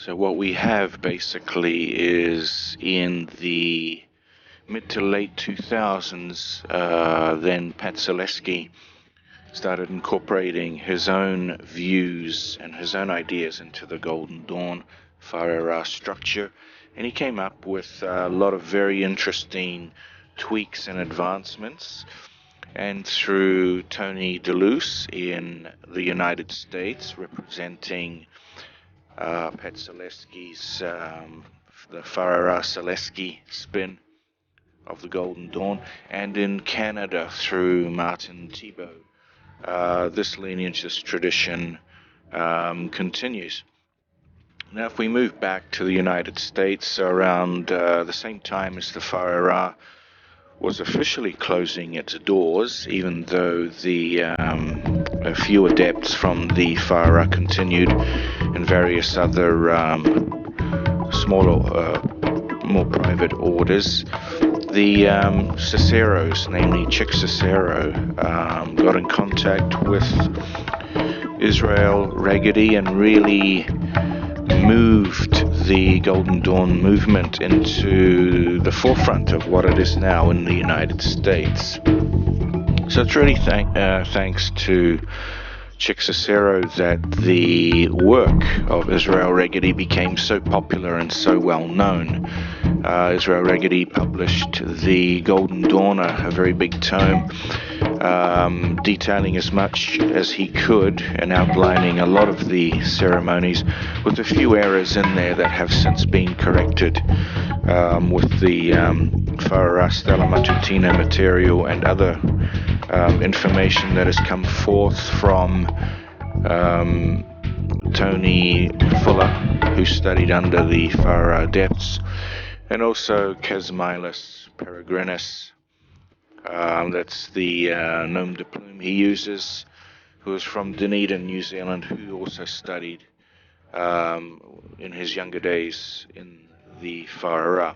So what we have basically is in the mid to late 2000s, then Pat Zaleski started incorporating his own views and his own ideas into the Golden Dawn Far structure, and he came up with a lot of very interesting tweaks and advancements. And through Tony DeLuce in the United States, representing Pat Zaleski's the Farrar Zaleski spin of the Golden Dawn, and in Canada through Martin Thibault. This lineage, this tradition continues. Now, if we move back to the United States around the same time as the Farrar was officially closing its doors, even though the a few adepts from the Farrar continued, and various other smaller, more private orders. The Ciceros, namely Chick Cicero, got in contact with Israel Regedi and really moved the Golden Dawn movement into the forefront of what it is now in the United States. So it's really thanks to Chick Cicero that the work of Israel Regedi became so popular and so well known. Israel Regedi published the Golden Dawn, a very big tome, detailing as much as he could and outlining a lot of the ceremonies, with a few errors in there that have since been corrected with the Farrar Stella Matutina material and other information that has come forth from Tony Fuller, who studied under the Farrar adepts, and also Casmilus Peregrinus. That's the nom de plume he uses, who is from Dunedin, New Zealand, who also studied in his younger days in the Farrar.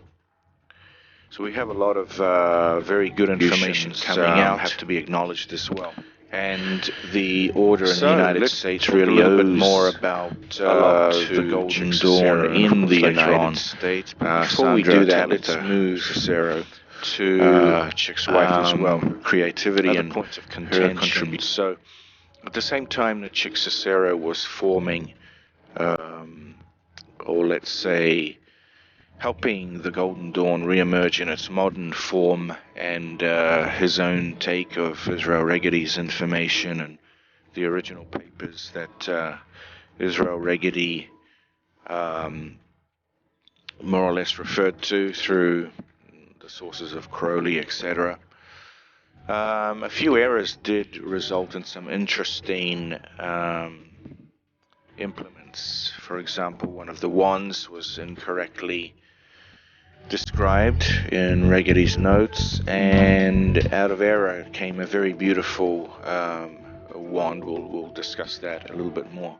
So we have a lot of very good information coming out, have to be acknowledged as well. And the order in the United States really owes a bit more about the Golden Dawn in the United States. Before we do that, let's move Cicero to Chick's wife as well, creativity and points of contention. So at the same time that Chick Cicero was forming, or let's say helping the Golden Dawn re-emerge in its modern form, and his own take of Israel Regedi's information and the original papers that Israel Regedi more or less referred to through the sources of Crowley, etc. A few errors did result in some interesting implements. For example, one of the wands was incorrectly described in Regedi's notes, and out of error came a very beautiful wand. We'll discuss that a little bit more.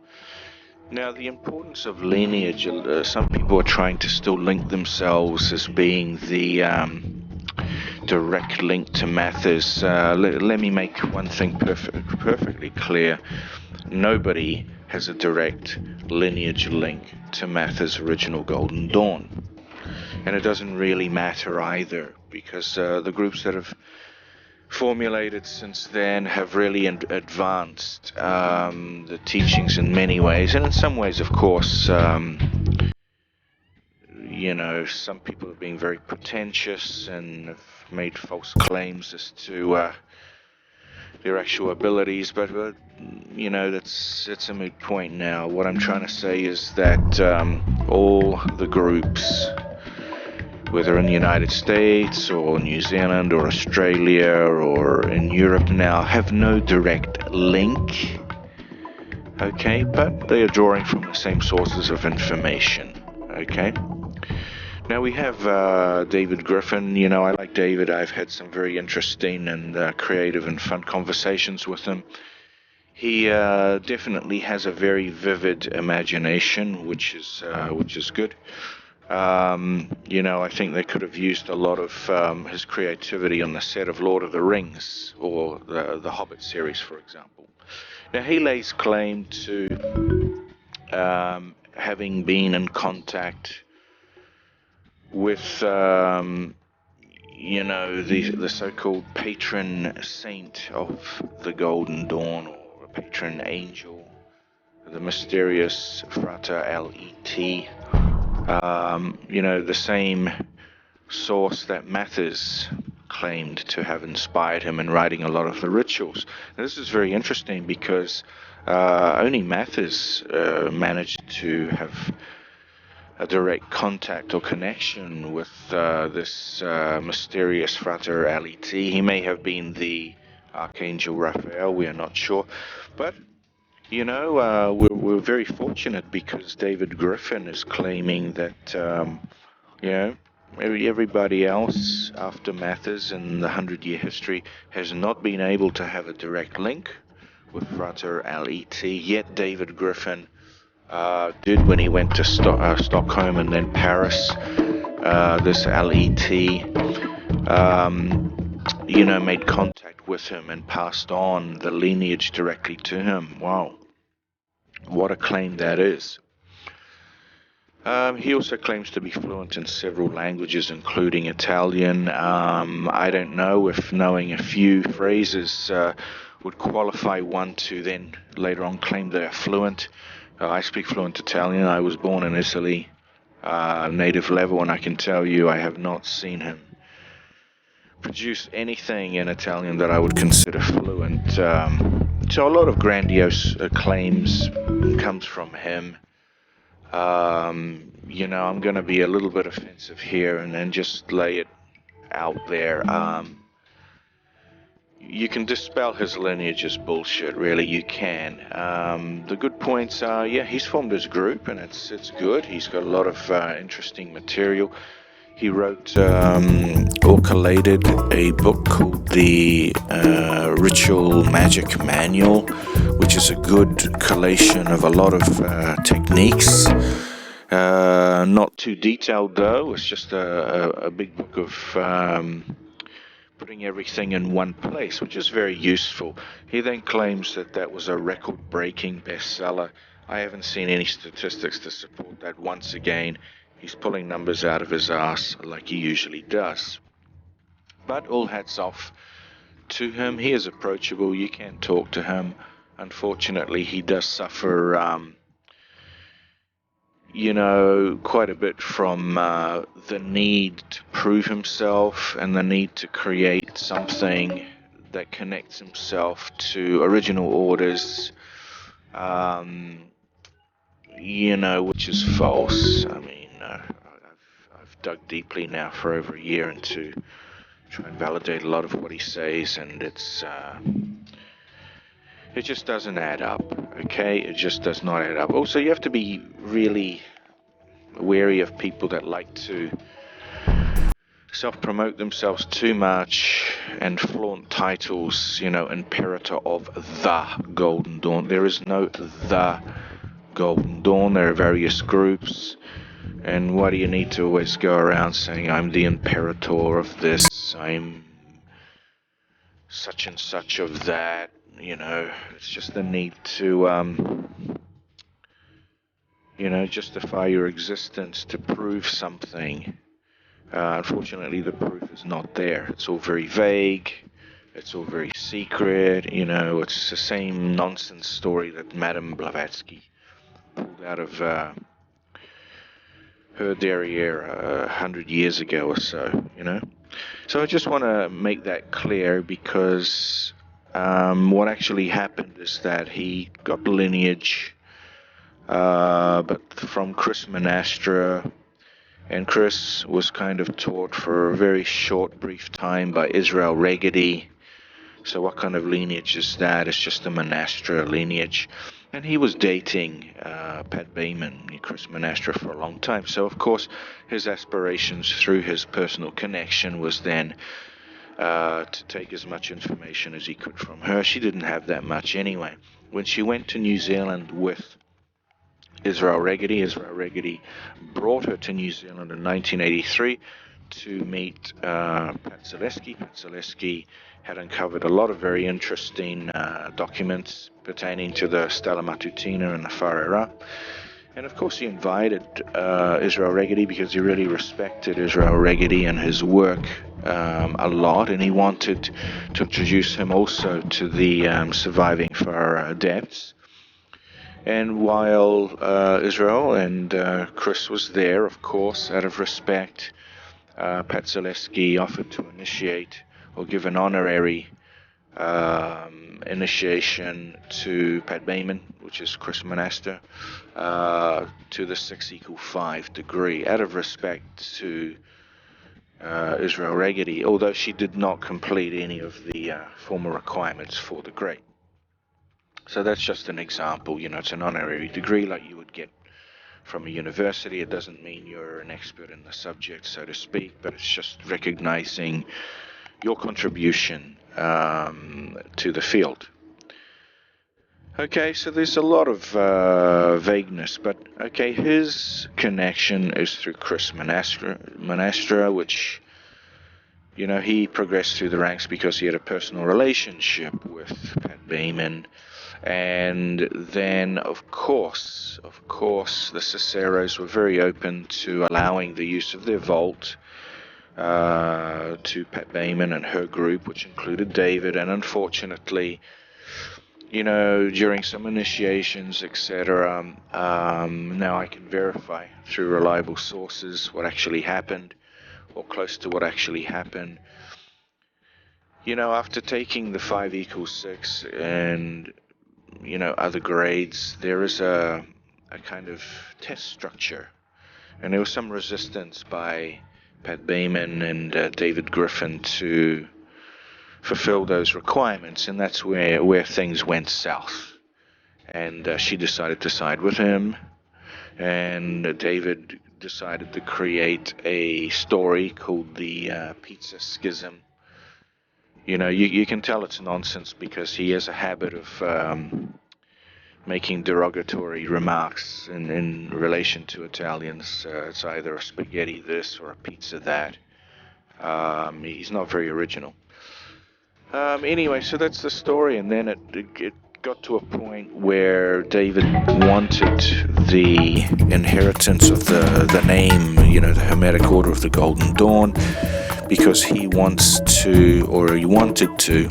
Now, the importance of lineage, some people are trying to still link themselves as being the direct link to Mathers. Let me make one thing perfectly clear. Nobody has a direct lineage link to Mathers' original Golden Dawn. And it doesn't really matter either, because the groups that have formulated since then have really advanced the teachings in many ways. And in some ways, of course, some people are being very pretentious and have made false claims as to their actual abilities, but it's a moot point now. What I'm trying to say is that all the groups, whether in the United States or New Zealand or Australia or in Europe now, have no direct link, okay, but they are drawing from the same sources of information, okay. Now we have David Griffin. I like David. I've had some very interesting and creative and fun conversations with him. He definitely has a very vivid imagination, which is good. I think they could have used a lot of his creativity on the set of Lord of the Rings or the Hobbit series, for example. Now, he lays claim to having been in contact with, the so-called patron saint of the Golden Dawn, or a patron angel, the mysterious Frater L.E.T. The same source that Mathers claimed to have inspired him in writing a lot of the rituals. Now, this is very interesting because only Mathers managed to have a direct contact or connection with this mysterious Frater L.E.T. He may have been the Archangel Raphael, we are not sure. But, we're very fortunate because David Griffin is claiming that, everybody else after Mathers in the 100-year history has not been able to have a direct link with Frater L.E.T. Yet David Griffin did when he went to Stockholm and then Paris. This L.E.T. Made contact with him and passed on the lineage directly to him. Wow, what a claim that is. He also claims to be fluent in several languages, including Italian. I don't know if knowing a few phrases would qualify one to then later on claim they're fluent. I speak fluent Italian. I was born in Italy, native level, and I can tell you I have not seen him produce anything in Italian that I would consider fluent. So a lot of grandiose claims comes from him. I'm going to be a little bit offensive here and then just lay it out there. You can dispel his lineage as bullshit, really, you can. The good points are, he's formed his group, and it's good. He's got a lot of interesting material. He wrote, or collated, a book called the Ritual Magic Manual, which is a good collation of a lot of techniques. Not too detailed, though. It's just a big book of putting everything in one place, which is very useful. He then claims that was a record-breaking bestseller. I haven't seen any statistics to support that. Once again, he's pulling numbers out of his ass like he usually does. But all hats off to him. He is approachable. You can talk to him. Unfortunately, he does suffer quite a bit from the need to prove himself and the need to create something that connects himself to original orders, which is false. I mean, I've dug deeply now for over a year into try and validate a lot of what he says, and it just doesn't add up, okay? It just does not add up. Also, you have to be really wary of people that like to self-promote themselves too much and flaunt titles, Imperator of the Golden Dawn. There is no the Golden Dawn. There are various groups. And why do you need to always go around saying, I'm the Imperator of this, I'm such and such of that? It's just the need to, justify your existence to prove something. Unfortunately, the proof is not there. It's all very vague. It's all very secret. It's the same nonsense story that Madame Blavatsky pulled out of her derriere 100 years ago or so, So I just want to make that clear because what actually happened is that he got the lineage but from Chris Monastra, and Chris was kind of taught for a very short, brief time by Israel Regedi. So what kind of lineage is that? It's just a Monastra lineage. And he was dating Pat Bayman, Chris Monastra, for a long time. So, of course, his aspirations through his personal connection was then to take as much information as he could from her. She didn't have that much anyway. When she went to New Zealand with Israel Regedi brought her to New Zealand in 1983 to meet Pat Zaleski. Pat Zaleski had uncovered a lot of very interesting documents pertaining to the Stella Matutina and the Whare Rā. And of course, he invited Israel Regedi because he really respected Israel Regedi and his work a lot, and he wanted to introduce him also to the surviving Far adepts. And while Israel and Chris was there, of course, out of respect, Pat Zaleski offered to initiate or give an honorary initiation to Pat Bayman, which is Chris Monaster, to the 6=5 degree, out of respect to Israel Regedi, although she did not complete any of the formal requirements for the grade. So that's just an example. It's an honorary degree like you would get from a university. It doesn't mean you're an expert in the subject, so to speak, but it's just recognizing your contribution to the field. Okay, so there's a lot of vagueness, but okay, his connection is through Chris Monaster, which, he progressed through the ranks because he had a personal relationship with Pat Bayman. And then, of course, the Ciceros were very open to allowing the use of their vault to Pat Bayman and her group, which included David, and unfortunately, during some initiations, etc., now I can verify through reliable sources what actually happened, or close to what actually happened. After taking the 5=6 and, other grades, there is a kind of test structure. And there was some resistance by Pat Bayman and David Griffin to fulfill those requirements, and that's where things went south. And she decided to side with him, and David decided to create a story called the Pizza Schism. You can tell it's nonsense because he has a habit of making derogatory remarks in relation to Italians. It's either a spaghetti this or a pizza that. He's not very original. Anyway, so that's the story, and then it got to a point where David wanted the inheritance of the name, the Hermetic Order of the Golden Dawn, because he wanted to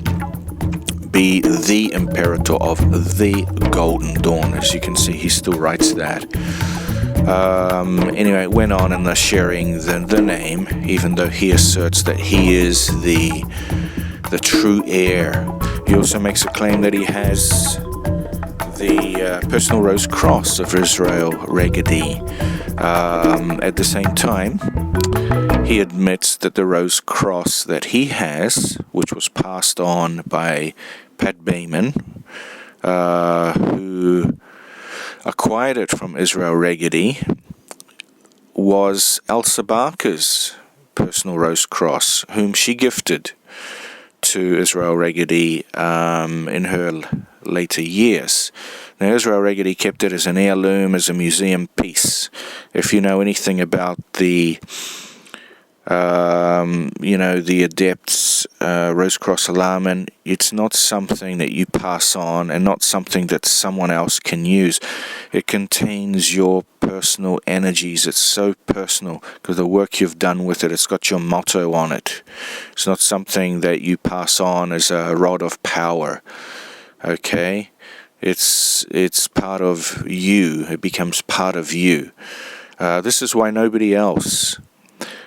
be the Imperator of the Golden Dawn. As you can see, he still writes that. Anyway, it went on in the sharing the name, even though he asserts that he is the true heir. He also makes a claim that he has the personal Rose Cross of Israel Regedi. At the same time, he admits that the Rose Cross that he has, which was passed on by Pat Bayman, who acquired it from Israel Regedi, was Elsa Barker's personal Rose Cross, whom she gifted to Israel Regedi in her later years. Now, Israel Regedi kept it as an heirloom, as a museum piece. If you know anything about the Adepts Rose Cross Alarm, it's not something that you pass on and not something that someone else can use. It contains your personal energies. It's so personal because the work you've done with it, it's got your motto on it. It's not something that you pass on as a rod of power. Okay? It's part of you. It becomes part of you. This is why nobody else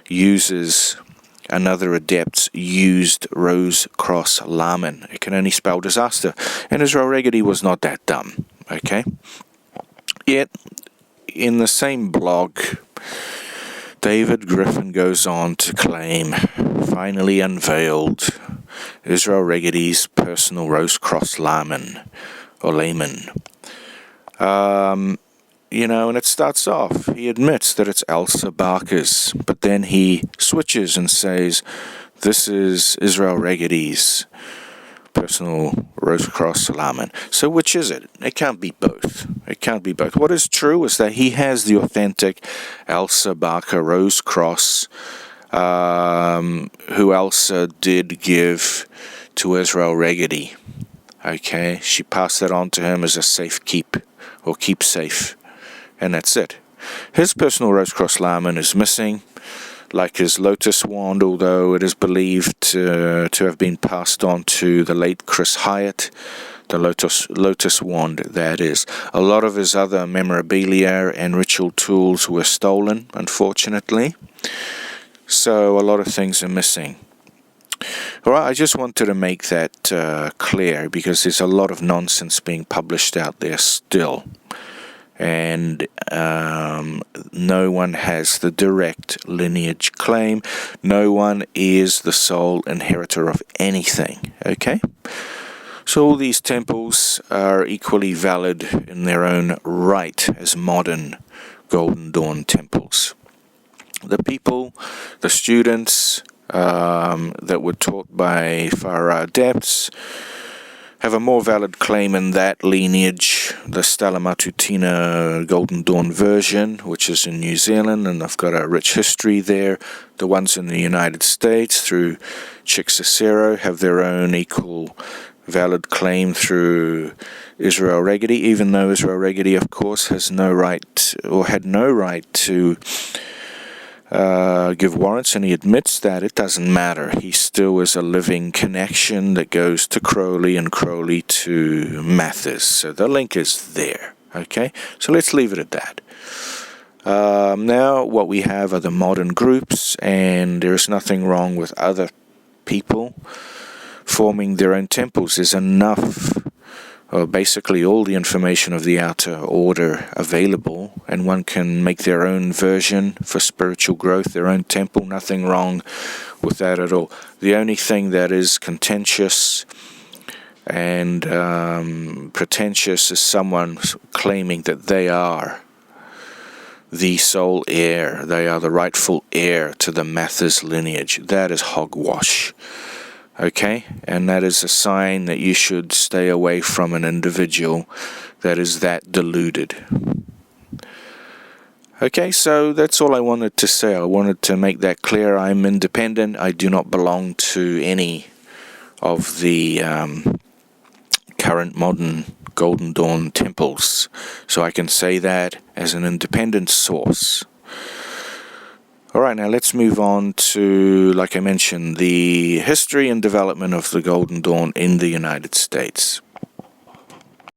uses another adept's used Rose Cross Lamen. It can only spell disaster. And Israel Regedi was not that dumb. Okay? Yet, in the same blog, David Griffin goes on to claim, finally unveiled, Israel Regedi's personal Rose Cross Lamen, or Layman. And it starts off, he admits that it's Elsa Barker's, but then he switches and says, this is Israel Regedi's personal Rose Cross Lamen. So which is it? It can't be both. It can't be both. What is true is that he has the authentic Elsa Barker Rose Cross, who Elsa did give to Israel Regedi. Okay, she passed that on to him as a safe keep, or keep safe. and that's it. His personal Rose-Cross Lamen is missing, like his lotus wand, although it is believed to have been passed on to the late Chris Hyatt, the lotus wand, that is. A lot of his other memorabilia and ritual tools were stolen, unfortunately, so a lot of things are missing. Alright, I just wanted to make that clear, because there's a lot of nonsense being published out there still. And no one has the direct lineage claim. No one is the sole inheritor of anything, okay? So all these temples are equally valid in their own right as modern Golden Dawn temples. The people, the students that were taught by Farah Adepts have a more valid claim in that lineage, the Stella Matutina Golden Dawn version, which is in New Zealand, and I've got a rich history there. The ones in the United States through Chick Cicero have their own equal valid claim through Israel Regedi, even though Israel Regedi, of course, has no right, or had no right to give warrants, and he admits that. It doesn't matter. He still is a living connection that goes to Crowley and Crowley to Mathers. So the link is there. Okay, so let's leave it at that. Now what we have are the modern groups, and there's nothing wrong with other people forming their own temples. There's enough, basically all the information of the outer order available, and one can make their own version for spiritual growth, their own temple. Nothing wrong with that at all. The only thing that is contentious and pretentious is someone claiming that they are the sole heir, they are the rightful heir to the Mathers lineage. That is hogwash. Okay, and that is a sign that you should stay away from an individual that is that deluded. Okay, so that's all I wanted to say. I wanted to make that clear. I'm independent. I do not belong to any of the current modern Golden Dawn temples, so I can say that as an independent source. Alright, now let's move on to, like I mentioned, the history and development of the Golden Dawn in the United States.